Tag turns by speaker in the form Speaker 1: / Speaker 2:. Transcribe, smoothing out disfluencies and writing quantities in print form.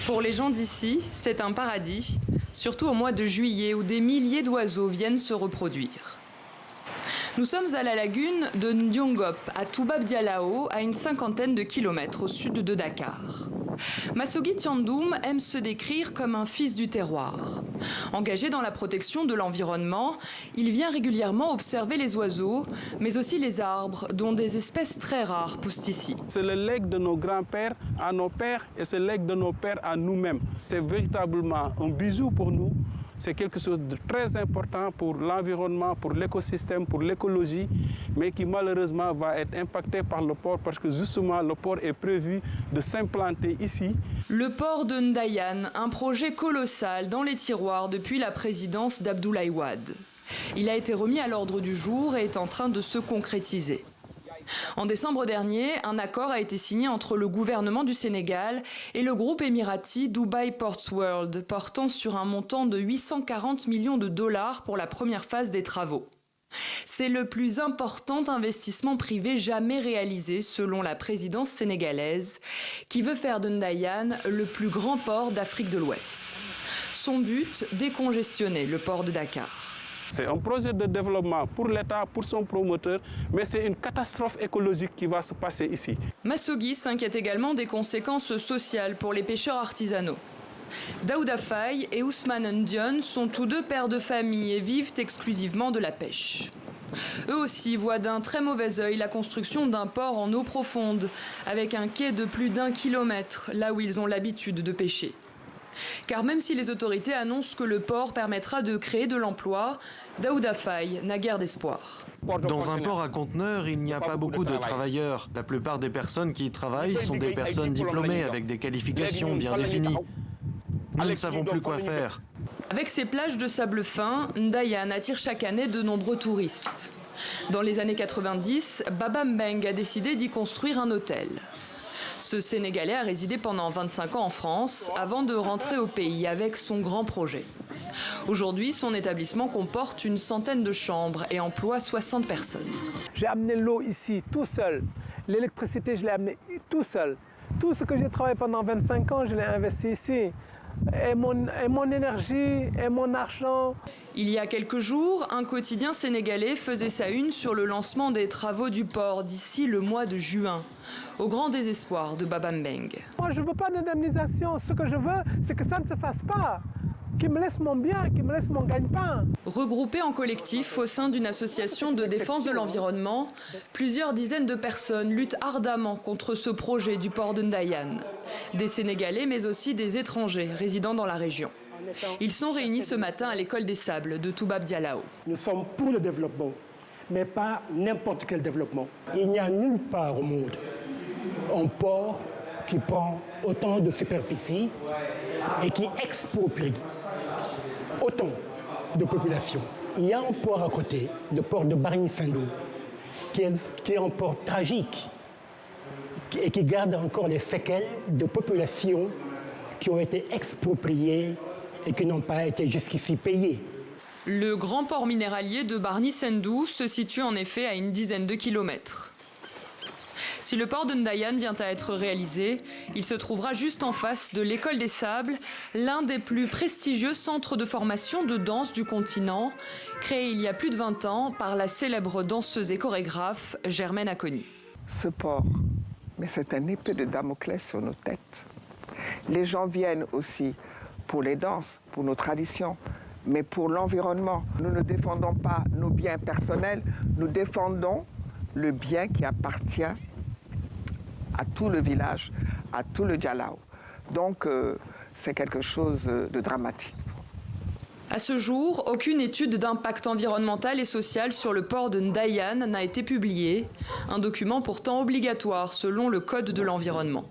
Speaker 1: Pour les gens d'ici, c'est un paradis, surtout au mois de juillet où des milliers d'oiseaux viennent se reproduire. Nous sommes à la lagune de Ndiongop, à Toubab Dialaho, à une 50aine de kilomètres au sud de Dakar. Massoguy Thiandoum aime se décrire comme un fils du terroir. Engagé dans la protection de l'environnement, il vient régulièrement observer les oiseaux, mais aussi les arbres, dont des espèces très rares poussent ici.
Speaker 2: C'est le legs de nos grands-pères à nos pères et c'est le legs de nos pères à nous-mêmes. C'est véritablement un bijou pour nous. C'est quelque chose de très important pour l'environnement, pour l'écosystème, pour l'écologie, mais qui malheureusement va être impacté par le port parce que justement le port est prévu de s'implanter ici.
Speaker 1: Le port de Ndayane, un projet colossal dans les tiroirs depuis la présidence d'Abdoulaye Wade. Il a été remis à l'ordre du jour et est en train de se concrétiser. En décembre dernier, un accord a été signé entre le gouvernement du Sénégal et le groupe émirati Dubai Ports World, portant sur un montant de 840 millions de dollars pour la première phase des travaux. C'est le plus important investissement privé jamais réalisé selon la présidence sénégalaise, qui veut faire de Ndayane le plus grand port d'Afrique de l'Ouest. Son but, décongestionner le port de Dakar.
Speaker 2: C'est un projet de développement pour l'État, pour son promoteur, mais c'est une catastrophe écologique qui va se passer ici.
Speaker 1: Massoguy s'inquiète également des conséquences sociales pour les pêcheurs artisanaux. Daouda Faye et Ousmane Ndione sont tous deux pères de famille et vivent exclusivement de la pêche. Eux aussi voient d'un très mauvais œil la construction d'un port en eau profonde, avec un quai de plus d'1 kilomètre, là où ils ont l'habitude de pêcher. Car même si les autorités annoncent que le port permettra de créer de l'emploi, Daouda Faye n'a guère d'espoir.
Speaker 3: Dans un port à conteneurs, il n'y a pas beaucoup de travailleurs. La plupart des personnes qui y travaillent sont des personnes diplômées avec des qualifications bien définies. Nous ne savons plus quoi faire.
Speaker 1: Avec ses plages de sable fin, Ndayane attire chaque année de nombreux touristes. Dans les années 90, Baba Mbeng a décidé d'y construire un hôtel. Ce Sénégalais a résidé pendant 25 ans en France avant de rentrer au pays avec son grand projet. Aujourd'hui, son établissement comporte une centaine de chambres et emploie 60 personnes.
Speaker 4: J'ai amené l'eau ici tout seul. L'électricité, je l'ai amené tout seul. Tout ce que j'ai travaillé pendant 25 ans, je l'ai investi ici. Et mon énergie, et mon argent.
Speaker 1: Il y a quelques jours, un quotidien sénégalais faisait sa une sur le lancement des travaux du port d'ici le mois de juin, au grand désespoir de Baba Mbeng.
Speaker 4: Moi, je ne veux pas d'indemnisation. Ce que je veux, c'est que ça ne se fasse pas. Qu'ils me laissent mon bien, qu'ils me laissent mon gagne-pain.
Speaker 1: Regroupés en collectif au sein d'une association de défense de l'environnement, plusieurs dizaines de personnes luttent ardemment contre ce projet du port de Ndayane. Des Sénégalais, mais aussi des étrangers résidant dans la région. Ils sont réunis ce matin à l'école des Sables de Toubab Dialaho.
Speaker 5: Nous sommes pour le développement, mais pas n'importe quel développement. Il n'y a nulle part au monde un port qui prend autant de superficie et qui exproprie autant de population. Il y a un port à côté, le port de Bargny-Sendou, qui est un port tragique et qui garde encore les séquelles de populations qui ont été expropriées et qui n'ont pas été jusqu'ici payées.
Speaker 1: Le grand port minéralier de Bargny-Sendou se situe en effet à une dizaine de kilomètres. Si le port de Ndayane vient à être réalisé, il se trouvera juste en face de l'école des Sables, l'un des plus prestigieux centres de formation de danse du continent, créé il y a plus de 20 ans par la célèbre danseuse et chorégraphe Germaine Acogny.
Speaker 6: Ce port, mais c'est un épée de Damoclès sur nos têtes. Les gens viennent aussi pour les danses, pour nos traditions, mais pour l'environnement. Nous ne défendons pas nos biens personnels, nous défendons le bien qui appartient à tout le village, à tout le Dialaho. Donc, c'est quelque chose de dramatique.
Speaker 1: À ce jour, aucune étude d'impact environnemental et social sur le port de Ndayane n'a été publiée, un document pourtant obligatoire selon le Code de l'environnement.